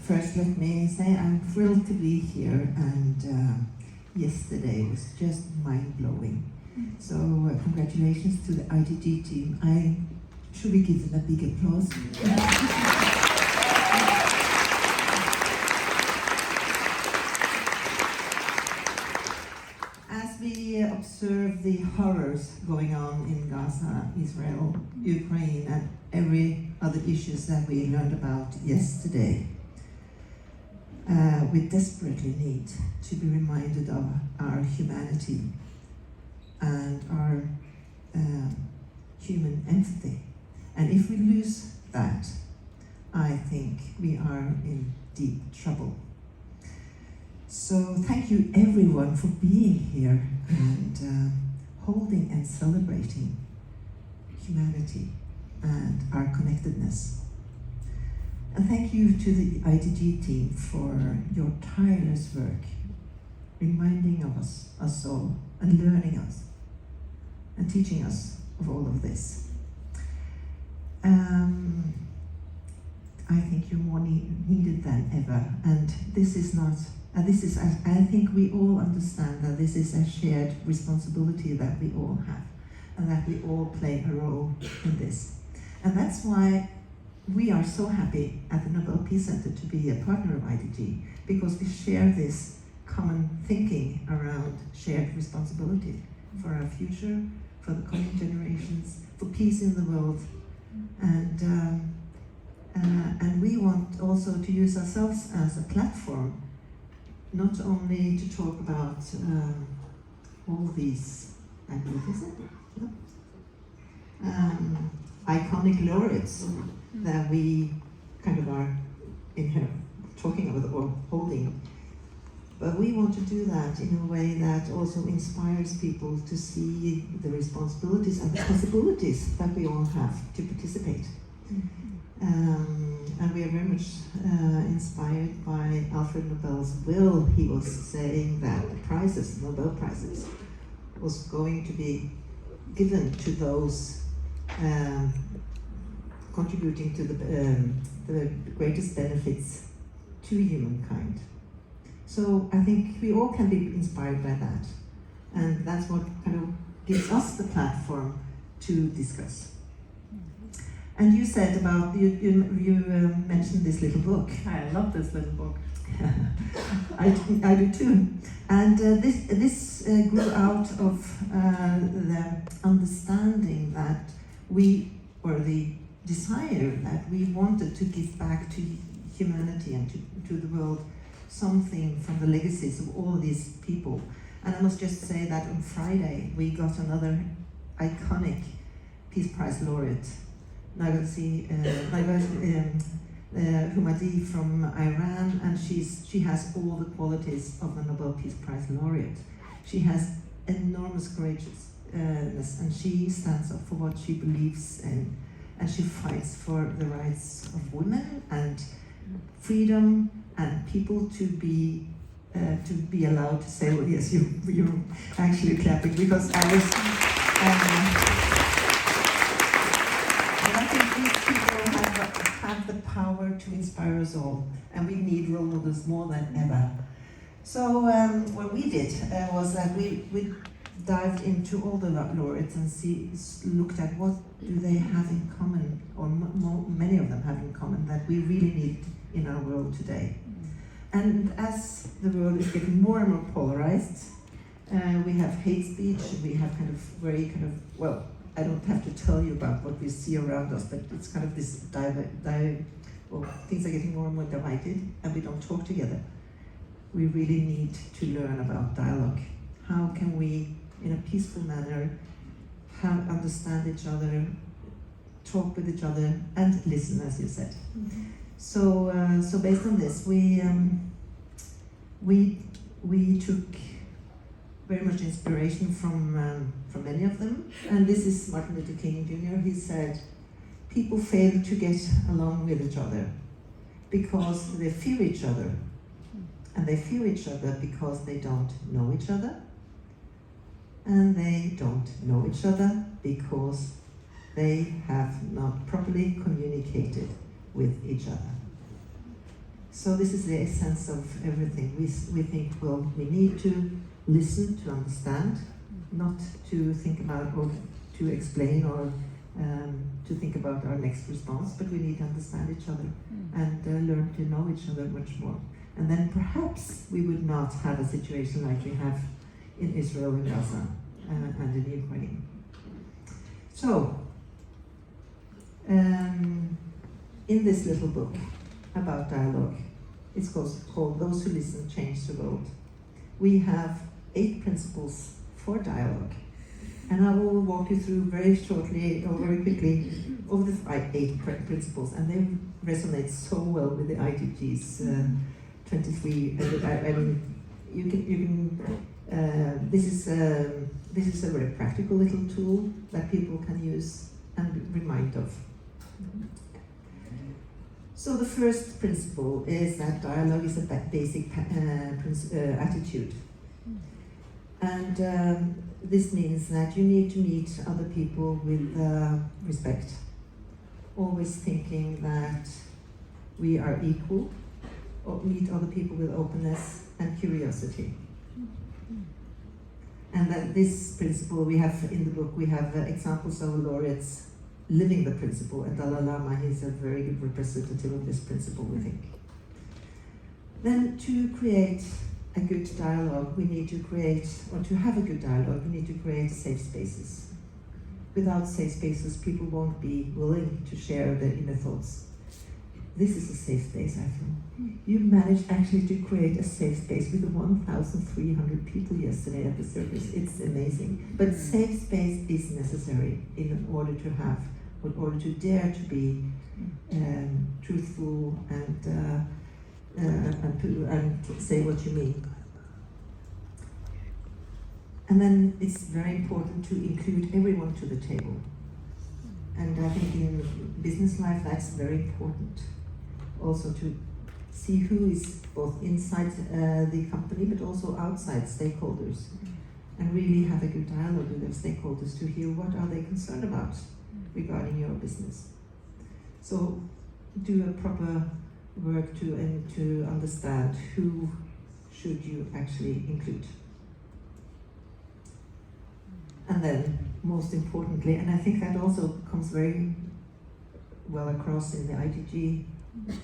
First, let me say I'm thrilled to be here, and yesterday was just mind-blowing. So congratulations to the IDG team. Should we give them a big applause? As we observe the horrors going on in Gaza, Israel, Ukraine, and every other issues that we learned about yesterday, we desperately need to be reminded of our humanity and our human empathy. And if we lose that, I think we are in deep trouble. So thank you everyone for being here and holding and celebrating humanity and our connectedness. And thank you to the IDG team for your tireless work, reminding of us all, and learning us, and teaching us of all of this. I think you're more needed than ever, and I think we all understand that this is a shared responsibility that we all have, and that we all play a role in this. And that's why we are so happy at the Nobel Peace Center to be a partner of IDG, because we share this common thinking around shared responsibility for our future, for the coming generations, for peace in the world. And we want also to use ourselves as a platform, not only to talk about all these iconic laureates that we kind of are in here talking about or holding, but we want to do that in a way that also inspires people to see the responsibilities and the possibilities that we all have to participate. And we are very much inspired by Alfred Nobel's will. He was saying that the prizes, Nobel prizes, was going to be given to those contributing to the greatest benefits to humankind. So I think we all can be inspired by that, and that's what kind of gives us the platform to discuss. And you said about, you mentioned this little book. I love this little book. I do too. And this grew out of the understanding that or the desire that we wanted to give back to humanity and to the world something from the legacies of all these people. And I must just say that on Friday we got another iconic Peace Prize laureate, Humadi from Iran, and she has all the qualities of a Nobel Peace Prize laureate. She has enormous courageousness, and she stands up for what she believes in, and she fights for the rights of women and freedom and people to be allowed to say, well, yes, you're actually clapping, because I was. I think these people have the power to inspire us all, and we need role models more than ever. So what we did was that we dived into all the laureates and looked at what do they have in common, or many of them have in common, that we really need in our world today. And as the world is getting more and more polarized, we have hate speech, we have well, I don't have to tell you about what we see around us, but it's kind of this things are getting more and more divided, and we don't talk together. We really need to learn about dialogue. How can we, in a peaceful manner, understand each other, talk with each other, and listen, as you said. Mm-hmm. So based on this, we took very much inspiration from many of them, and this is Martin Luther King Jr. He said, people fail to get along with each other because they fear each other, and they fear each other because they don't know each other, and they don't know each other because they have not properly communicated with each other. So this is the essence of everything. We think, well, we need to listen to understand, not to think about or to explain or to think about our next response, but we need to understand each other and learn to know each other much more. And then perhaps we would not have a situation like we have in Israel and Gaza and in Ukraine. So, in this little book about dialogue, it's called Those Who Listen Change the World. We have 8 principles for dialogue. And I will walk you through very shortly or very quickly over the 8 principles, and they resonate so well with the IDG's 23. I mean, you can. This is a very practical little tool that people can use and remind of. So the first principle is that dialogue is a basic attitude. And this means that you need to meet other people with respect, always thinking that we are equal, or meet other people with openness and curiosity. And that this principle we have in the book, we have examples of laureates living the principle, and Dalai Lama is a very good representative of this principle, we think. Then to create a good dialogue, we need to create, or to have a good dialogue, we need to create safe spaces. Without safe spaces, people won't be willing to share their inner thoughts. This is a safe space, I feel. You managed actually to create a safe space with 1,300 people yesterday at the circus. It's amazing. But safe space is necessary in order to dare to be truthful and say what you mean. And then it's very important to include everyone to the table. And I think in business life that's very important. Also to see who is both inside the company but also outside stakeholders. And really have a good dialogue with their stakeholders to hear what are they concerned about regarding your business. So do a proper work to understand who should you actually include. And then, most importantly, and I think that also comes very well across in the IDG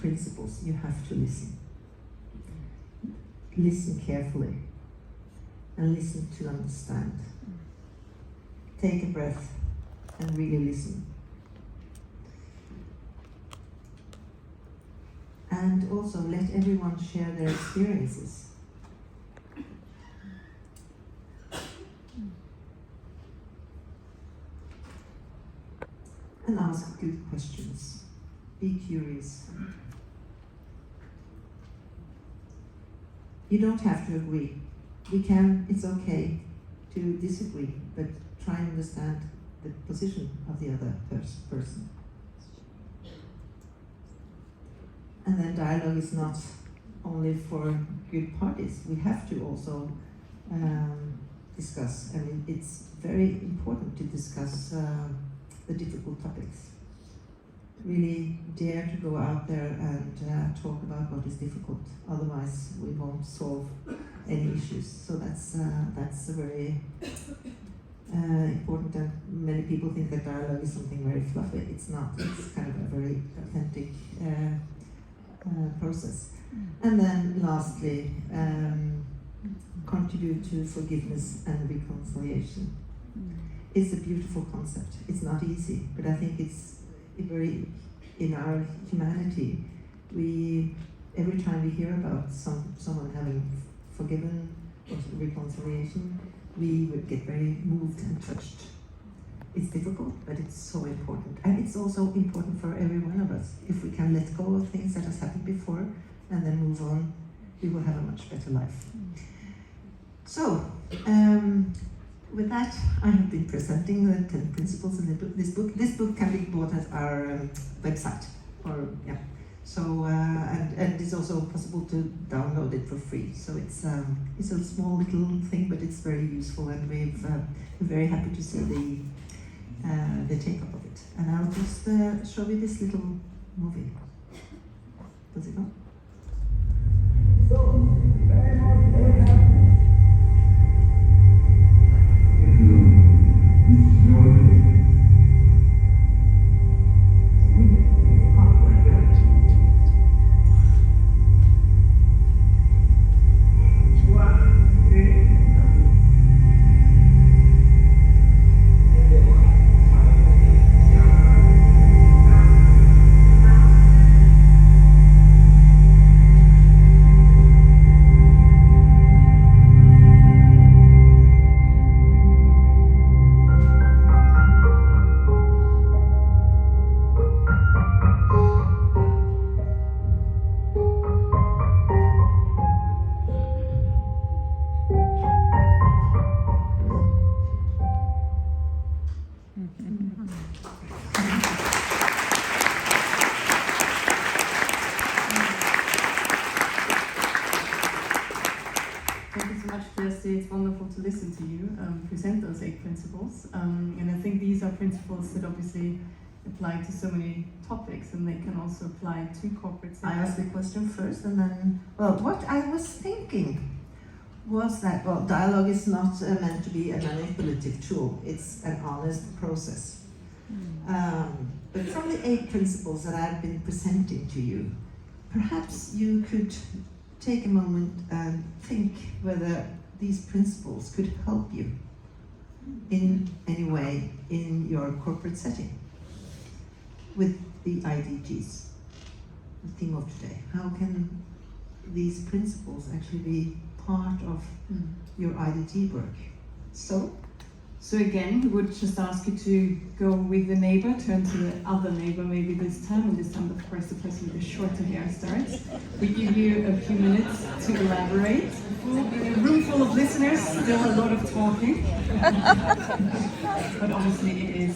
principles, you have to listen. Listen carefully and listen to understand. Take a breath and really listen. And also let everyone share their experiences. And ask good questions. Be curious. You don't have to agree. It's okay to disagree, but try and understand the position of the other person. And then dialogue is not only for good parties. We have to also discuss. I mean, it's very important to discuss the difficult topics. Really dare to go out there and talk about what is difficult. Otherwise, we won't solve any issues. So that's a very important. And many people think that dialogue is something very fluffy. It's not. It's kind of a very authentic process. And then lastly, contribute to forgiveness and reconciliation. It's a beautiful concept. It's not easy, but I think it's very, in our humanity, every time we hear about someone having forgiven or reconciliation, we would get very moved and touched. It's difficult, but it's so important. And it's also important for every one of us. If we can let go of things that has happened before and then move on, we will have a much better life. So, with that, I have been presenting the 10 principles in this book. This book can be bought at our website. So, and it's also possible to download it for free. So it's a small little thing, but it's very useful, and we're very happy to see the take-up of it. And I'll just show you this little movie. Does it go? listen to you present those 8 principles. And I think these are principles that obviously apply to so many topics, and they can also apply to corporate sector. I asked the question first, and then, well, what I was thinking was that, well, dialogue is not meant to be a manipulative tool. It's an honest process. But from the 8 principles that I've been presenting to you, perhaps you could take a moment and think whether these principles could help you in any way in your corporate setting with the IDGs, the theme of today. How can these principles actually be part of your IDG work? So again, we would just ask you to go with the neighbor, turn to the other neighbor maybe this time, and this time of course the person with the shorter hair starts. We give you a few minutes to elaborate. In a room full of listeners, still a lot of talking. But obviously it is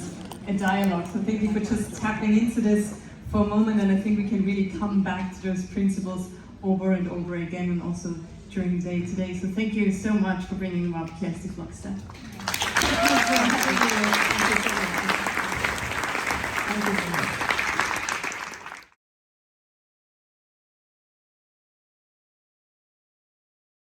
a dialogue, so thank you for just tapping into this for a moment, and I think we can really come back to those principles over and over again, and also during the day today. So thank you so much for bringing them up, Kjersti Fløgstad.